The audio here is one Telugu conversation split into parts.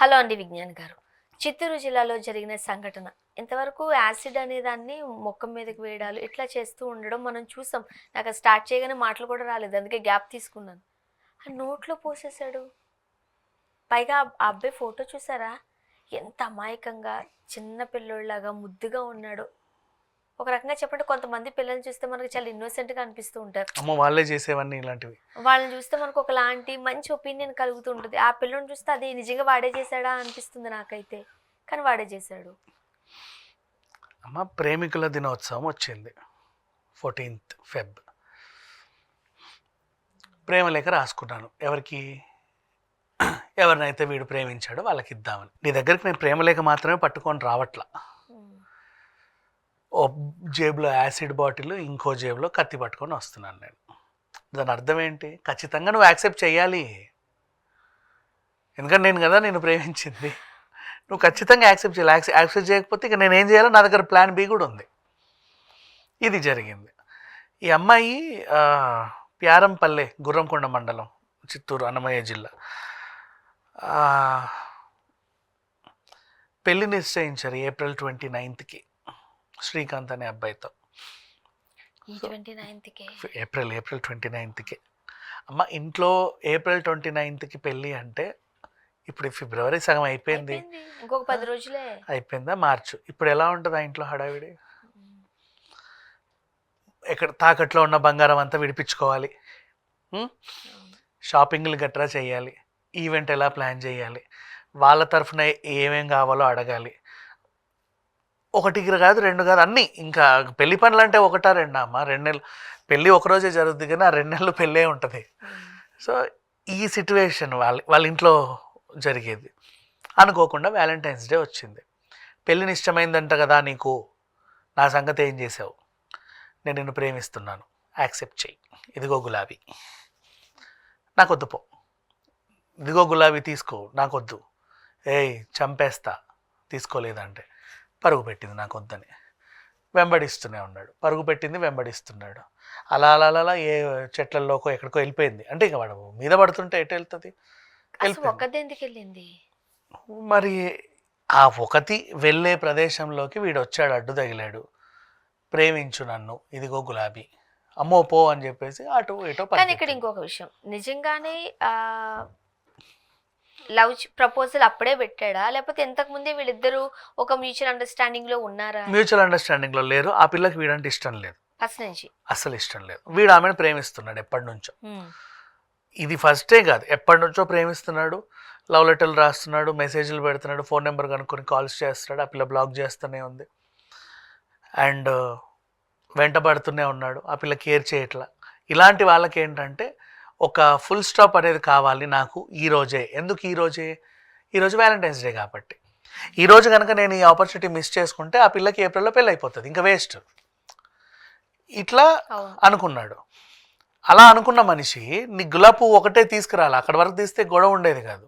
హలో అండి విజ్ఞాన్ గారు. చిత్తూరు జిల్లాలో జరిగిన సంఘటన ఇంతవరకు యాసిడ్ అనే దాన్ని మొఖం మీదకి వేయడాలు ఇట్లా చేస్తూ ఉండడం మనం చూసాం. నాకు అది స్టార్ట్ చేయగానే మాటలు కూడా రాలేదు. అందుకే గ్యాప్ తీసుకున్నాను. ఆ నోట్లో పోసేసాడు. పైగా ఆ అబ్బాయి ఫోటో చూసారా? ఎంత అమాయకంగా చిన్న పిల్లోడిలాగా ముద్దుగా ఉన్నాడు. ఒక రకంగా చెప్పంటే కొంతమంది పిల్లల్ని చూస్తే మనకు చాలా ఇన్నోసెంట్‌గా అనిపిస్తూ ఉంటారు. అమ్మ వాళ్ళే చేసేవన్నీ ఇలాంటివి. వాళ్ళని చూస్తే మనకు ఒకలాంటి మంచి ఒపీనియన్ కలుగుతూ ఉంటుంది. ఆ పిల్లోడిని చూస్తే అది నిజంగా వాడే చేశాడా అనిపిస్తుంది నాకైతే. కానీ వాడే చేశాడు. అమ్మ ప్రేమికుల దినోత్సవం వచ్చింది 14th Feb. ప్రేమలేఖ రాసుకున్నాను. ఎవరినైతే వీడు ప్రేమించాడో వాళ్ళకి ఇద్దామని. నీ దగ్గరికి నేను ప్రేమలేఖ మాత్రమే పట్టుకొని రావట్లా. ఓ జేబులో యాసిడ్ బాటిల్, ఇంకో జేబులో కత్తి పట్టుకొని వస్తున్నాను నేను. దాని అర్థం ఏంటి? ఖచ్చితంగా నువ్వు యాక్సెప్ట్ చేయాలి. ఎందుకంటే నేను కదా నేను ప్రేమించింది. నువ్వు ఖచ్చితంగా యాక్సెప్ట్ చేయాలి. యాక్సెప్ట్ చేయకపోతే ఇక నేనేం చేయాలో నా దగ్గర ప్లాన్ బి కూడా ఉంది. ఇది జరిగింది. ఈ అమ్మాయి ప్యారంపల్లె, గుర్రంకొండ మండలం, చిత్తూరు, అన్నమయ్య జిల్లా. పెళ్లి నిశ్చయించారు April 29th శ్రీకాంత్ అనే అబ్బాయితో. April 29th. అమ్మ ఇంట్లో April 29th పెళ్ళి అంటే ఇప్పుడు ఫిబ్రవరి సగం అయిపోయింది, ఇంకొక 10 రోజులే అయిపోయిందా, మార్చు. ఇప్పుడు ఎలా ఉంటుంది ఆ ఇంట్లో హడావిడి? ఎక్కడ తాకట్లో ఉన్న బంగారం అంతా విడిపించుకోవాలి, షాపింగ్లు గట్రా చేయాలి, ఈవెంట్ ఎలా ప్లాన్ చేయాలి, వాళ్ళ తరఫున ఏమేం కావాలో అడగాలి. ఒకటికి కాదు, రెండు కాదు, అన్నీ. ఇంకా పెళ్లి పనులు అంటే ఒకటా రెండా అమ్మ? 2 నెలలు పెళ్ళి ఒకరోజే జరుగుతుంది కానీ ఆ 2 నెలలు పెళ్ళే ఉంటుంది. సో ఈ సిట్యువేషన్ వాళ్ళ ఇంట్లో జరిగేది. అనుకోకుండా వ్యాలంటైన్స్ డే వచ్చింది. పెళ్ళిని ఇష్టమైందంట కదా నీకు, నా సంగతి ఏం చేసావు? నేను నిన్ను ప్రేమిస్తున్నాను, యాక్సెప్ట్ చెయ్యి, ఇదిగో గులాబీ, నాకొద్దు పో, ఇదిగో గులాబీ తీసుకో, నాకొద్దు, ఏయ్ చంపేస్తా తీసుకోలేదంటే. పరుగు పెట్టింది నాకొద్దని, వెంబడిస్తూనే ఉన్నాడు. పరుగు పెట్టింది, వెంబడిస్తున్నాడు. అలా అలా అలా ఏ చెట్లలోకో ఎక్కడికో వెళ్ళిపోయింది. అంటే ఇక వాడు మీద పడుతుంటే ఎటు వెళ్తుంది? వెళ్ళింది. మరి ఆ ఒకటి వెళ్ళే ప్రదేశంలోకి వీడు వచ్చాడు, అడ్డు తగిలాడు. ప్రేమించు నన్ను, ఇదిగో గులాబీ, అమ్మో పో అని చెప్పేసి అటు ఇటో. కానీ ఇక్కడ ఇంకొక విషయం, నిజంగానే లవ్ ప్రపోజల్ అప్పుడే పెట్టాడా, లేకపోతే ఇంతకు ముందే వీళ్ళిద్దరూ ఒక మ్యూచువల్ అండర్స్టాండింగ్ లో ఉన్నారా? మ్యూచువల్ అండర్స్టాండింగ్ లో లేరు. ఆ పిల్లకి వీడంటే ఇష్టం లేదు, ఫస్ట్ నుంచి అసలు ఇష్టం లేదు. వీడు ఆమెను ప్రేమిస్తున్నాడు ఎప్పటి నుంచో. ఇది ఫస్టే కాదు, ఎప్పటి నుంచో ప్రేమిస్తున్నాడు. లవ్ లెటర్లు రాస్తున్నాడు, మెసేజ్లు పెడుతున్నాడు, ఫోన్ నెంబర్ కనుక్కొని కాల్స్ చేస్తున్నాడు. ఆ పిల్ల బ్లాక్ చేస్తూనే ఉంది అండ్ వెంటబడుతూనే ఉన్నాడు. ఆ పిల్ల కేర్ చేయట్లా. ఇలాంటి వాళ్ళకి ఏంటంటే ఒక ఫుల్ స్టాప్ అనేది కావాలి నాకు ఈరోజే. ఎందుకు ఈరోజు వ్యాలంటైన్స్ డే కాబట్టి. ఈరోజు కనుక నేను ఈ ఆపర్చునిటీ మిస్ చేసుకుంటే ఆ పిల్లకి ఏప్రిల్లో పెళ్ళి అయిపోతుంది, ఇంకా వేస్ట్. ఇట్లా అనుకున్నాడు. అలా అనుకున్న మనిషి నీ గులాబీ పువ్వు ఒకటే తీసుకురాలి, అక్కడి వరకు తీస్తే గొడవ ఉండేది కాదు.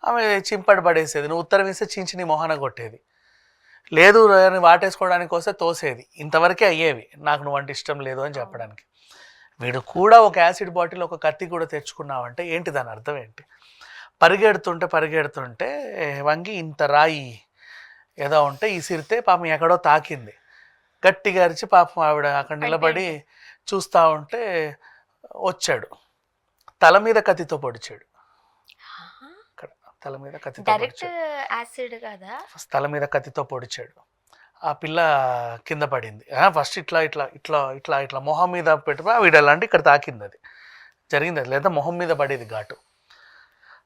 ఆమె చింపడి పడేసేది, నువ్వు ఉత్తరం ఇస్తే చించి నీ మొహాన కొట్టేది. లేదు వాటేసుకోవడానికి వస్తే తోసేది. ఇంతవరకే అయ్యేవి, నాకు నువ్వంటే ఇష్టం లేదు అని చెప్పడానికి. వీడు కూడా ఒక యాసిడ్ బాటిల్, ఒక కత్తి కూడా తెచ్చుకున్నావంటే ఏంటి దాని అర్థం ఏంటి? పరిగెడుతుంటే వంగి ఇంత రాయి ఏదో ఉంటే ఇసిరితే పాపం ఎక్కడో తాకింది. గట్టిగా అరిచి పాపం ఆవిడ అక్కడ నిలబడి చూస్తూ ఉంటే వచ్చాడు, తల మీద కత్తితో పొడిచాడు. తల మీద కత్తితో తల మీద కత్తితో పొడిచాడు. ఆ పిల్ల కింద పడింది. ఫస్ట్ ఇట్లా ఇట్లా ఇట్లా ఇట్లా ఇట్లా మొహం మీద పెట్టి వీడు ఎలాంటి ఇక్కడ తాకింది, అది జరిగింది. అది లేదా మొహం మీద పడేది ఘాటు.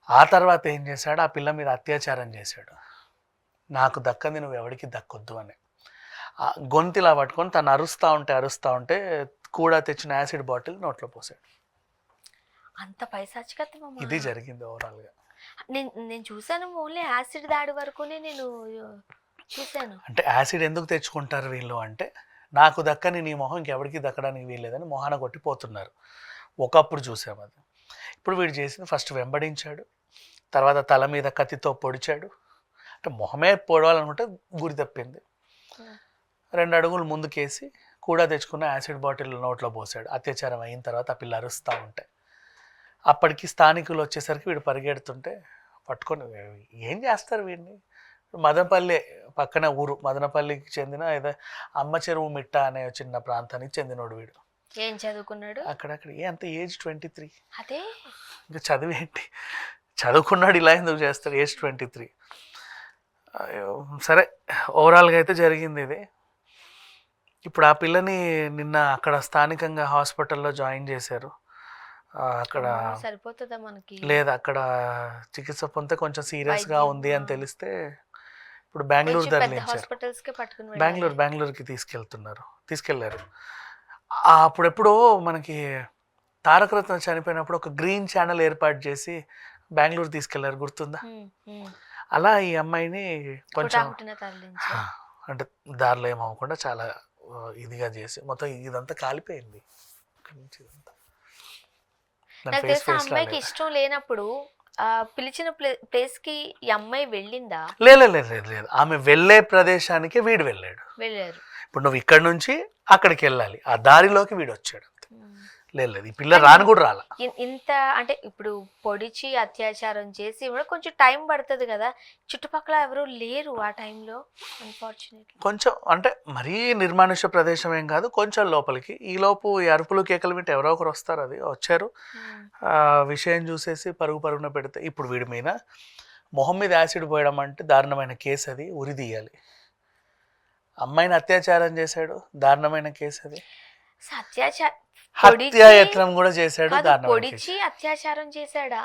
ఆ తర్వాత ఏం చేశాడు, ఆ పిల్ల మీద అత్యాచారం చేశాడు. నాకు దక్కంది నువ్వు ఎవరికి దక్కొద్దు అని. గొంతులా పట్టుకొని తను అరుస్తూ ఉంటే కూడా తెచ్చిన యాసిడ్ బాటిల్ నోట్లో పోసాడు. అంత పైశాచికత్వం. ఇది జరిగింది ఓవరాల్గా. నేను చూసాను, ఓన్లీ యాసిడ్ దాడి వరకునే నేను చూశాను. అంటే యాసిడ్ ఎందుకు తెచ్చుకుంటారు వీళ్ళు అంటే, నాకు దక్కని నీ మొహం ఇంకెవరికి దక్కడానికి వీల్లేదని మొహాన కొట్టిపోతున్నారు. ఒకప్పుడు చూసాము అది. ఇప్పుడు వీడు చేసింది ఫస్ట్ వెంబడించాడు, తర్వాత తల మీద కత్తితో పొడిచాడు. అంటే మొహమే పొడవాలనుకుంటే గురి తప్పింది. 2 అడుగులు ముందుకేసి కూడా తెచ్చుకున్న యాసిడ్ బాటిల్ నోట్లో పోసాడు. అత్యాచారం అయిన తర్వాత ఆ పిల్ల అరుస్తూ ఉంటే, అప్పటికి స్థానికులు వచ్చేసరికి వీడు పరిగెడుతుంటే పట్టుకొని ఏం చేస్తారు వీడిని. మదనపల్లి పక్కన ఊరు, మదనపల్లికి చెందిన ఏదో అమ్మ చెరువు మిట్ట అనే చిన్న ప్రాంతానికి చెందినోడు వీడు. ఏం చదువుకున్నాడు? అక్కడక్కడ అంత ఏజ్ 23. అదే ఇంకా చదివి ఏంటి, చదువుకున్నాడు ఇలా ఎందుకు చేస్తాడు, ఏజ్ 23. సరే ఓవరాల్గా అయితే జరిగింది ఇది. ఇప్పుడు ఆ పిల్లని నిన్న అక్కడ స్థానికంగా హాస్పిటల్లో జాయిన్ చేశారు. అక్కడ సరిపోతుందా మనకి? లేదు, అక్కడ చికిత్స పొందితే కొంచెం సీరియస్గా వైద్యం, ఉంది అని తెలిస్తే ఇప్పుడు బెంగళూరు తరలించారు. హాస్పిటల్స్ కి పట్టుకుని బెంగళూరుకి తీసుకెళ్లారు. అప్పుడెప్పుడో మనకి తారక రత్న చనిపోయినప్పుడు ఒక గ్రీన్ ఛానల్ ఏర్పాటు చేసి బెంగళూరు తీసుకెళ్లారు, గుర్తుందా? అలా ఈ అమ్మాయిని కొంచెం అంటే దారిలో ఏమవ్వకుండా చాలా ఇదిగా చేసి మొత్తం ఇదంతా కాలిపోయింది. నాకు తెలిసి ఆ అమ్మాయికి ఇష్టం లేనప్పుడు పిలిచిన ప్లేస్ కి ఈ అమ్మాయి వెళ్ళిందా? లేదు, ఆమె వెళ్ళే ప్రదేశానికి వీడు వెళ్ళారు. ఇప్పుడు నువ్వు ఇక్కడ నుంచి అక్కడికి వెళ్ళాలి, ఆ దారిలోకి వీడు వచ్చాడు. లేదు, ఈ పిల్ల రాను కూడా రాల. ఇంత అంటే ఇప్పుడు పొడిచి అత్యాచారం చేసి కూడా కొంచెం టైం పడుతుంది కదా, చుట్టుపక్కల ఎవరు లేరు ఆ టైంలో అన్ఫార్చునేట్లీ. కొంచెం అంటే మరీ నిర్మానుష్య ప్రదేశం ఏం కాదు, కొంచెం లోపలికి. ఈలోపు ఈ అరుపులు కేకలు వింటే ఎవరో ఒకరు వస్తారు, అది వచ్చారు. విషయం చూసేసి పరుగున పెడితే ఇప్పుడు వీడి మీద మొహం మీద యాసిడ్ పోయడం అంటే దారుణమైన కేసు, అది ఉరిదీయాలి. అమ్మాయిని అత్యాచారం చేశాడు, దారుణమైన కేసు అది. హత్యాయత్నం కూడా చేశాడు, పొడిచి అత్యాచారం చేశాడా?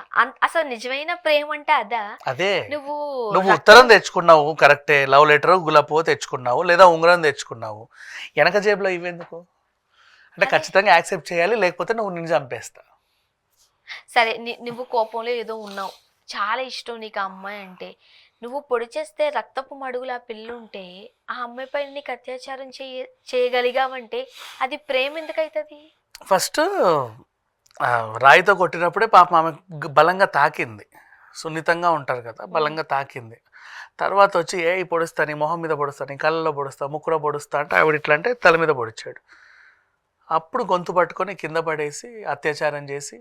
అసలు నిజమైన ప్రేమ అంటే అదా? అదే, నువ్వు ఉత్తరం తెచ్చుకున్నావు కరెక్టే, లవ్ లెటర్ గులాబో తెచ్చుకున్నావు, లేదా ఉంగరం తెచ్చుకున్నావు, వెనక జేబులో ఇవ్వేందుకు? అంటే ఖచ్చితంగా యాక్సెప్ట్ చేయాలి, లేకపోతే నువ్వు నిన్ను చంపేస్తా. సరే, నువ్వు కోపంలో ఏదో ఉన్నావు, చాలా ఇష్టం నీకు ఆ అమ్మాయి అంటే, నువ్వు పొడి చేస్తే రక్తపు మడుగులు ఆ పిల్లుంటే ఆ అమ్మాయి పైన నీకు అత్యాచారం చేయగలిగావంటే అది ప్రేమ ఎందుకైతుంది? ఫస్ట్ రాయితో కొట్టినప్పుడే పాపం ఆమె బలంగా తాకింది, సున్నితంగా ఉంటారు కదా, బలంగా తాకింది. తర్వాత వచ్చి పొడుస్తా, నీ మొహం మీద పొడుస్తా, నీ కళ్ళలో పొడుస్తా, ముక్కులో పొడుస్తా అంటే ఆవిడ ఇట్లా అంటే తల మీద పొడిచాడు. అప్పుడు గొంతు పట్టుకొని కింద పడేసి అత్యాచారం చేసి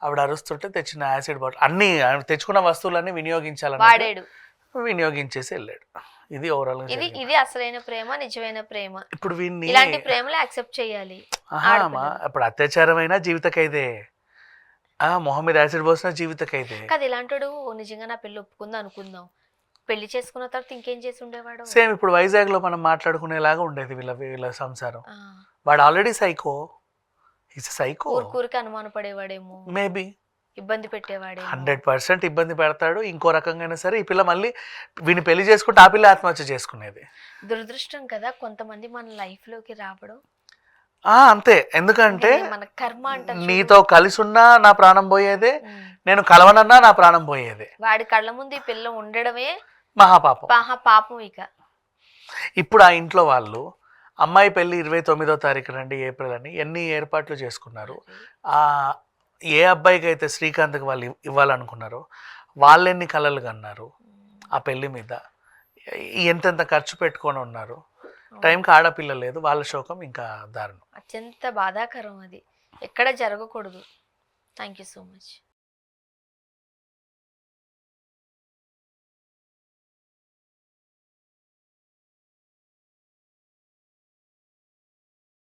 ఆవిడ అరుస్తుంటే తెచ్చిన యాసిడ్ బాటిల్ అన్నీ తెచ్చుకున్న వస్తువులన్నీ వినియోగించేసి వెళ్ళాడు. ఇది ఓవరాల్ ఇది అసలైన ప్రేమ, నిజమైన ప్రేమ. ఇప్పుడు ఇలాంటి ప్రేమలు యాక్సెప్ట్ చేయాలి. ఇప్పుడు అత్యాచారం అయినా జీవిత ఖైదే, మొహం మీద యాసిడ్ పోసిన జీవిత ఖైదే కదా. ఇలాంటి నిజంగా నా పెళ్లి ఒప్పుకుందా అనుకుందాం, పెళ్లి చేసుకున్న తర్వాత ఇంకేం చేసి ఉండేవాడు? సేమ్ ఇప్పుడు వైజాగ్ లో మనం మాట్లాడుకునేలాగా ఉండేది వీళ్ళ సంసారం. వాడు ఆల్రెడీ సైకో, ఊరికి అనుమాన పడేవాడేమో, మేబీ ఇబ్బంది పెట్టేవాడే, 100% ఇబ్బంది పెడతాడు. ఇంకో రకంగా సరే ఈ పిల్ల మళ్ళీ వీడిని పెళ్లి చేసుకుంటే ఆ పిల్ల ఆత్మహత్య చేసుకునేది. దురదృష్టం కదా కొంతమంది మన లైఫ్ లోకి రావడం. అంతే, ఎందుకంటే మన కర్మ అంటారు. నీతో కలిసి ఉన్నా నా ప్రాణం పోయేదే, నేను కలవనన్నా నా ప్రాణం పోయేదే. వాడి కళ్ళ ముందు ఈ పిల్ల ఉండడమే మహాపాపం. ఇక ఇప్పుడు ఆ ఇంట్లో వాళ్ళు అమ్మాయి పెళ్లి 29వ తారీఖు రండి ఏప్రిల్ అని ఎన్ని ఏర్పాట్లు చేసుకున్నారు. ఏ అబ్బాయికి అయితే శ్రీకాంత్కి వాళ్ళు ఇవ్వాలనుకున్నారో వాళ్ళెన్ని కలలు కన్నారు ఆ పెళ్లి మీద, ఎంతెంత ఖర్చు పెట్టుకొని ఉన్నారు. టైంకి ఆడపిల్ల లేదు, వాళ్ళ శోకం ఇంకా దారుణం, అత్యంత బాధాకరం. అది ఎక్కడ జరగకూడదు. Thank you so much.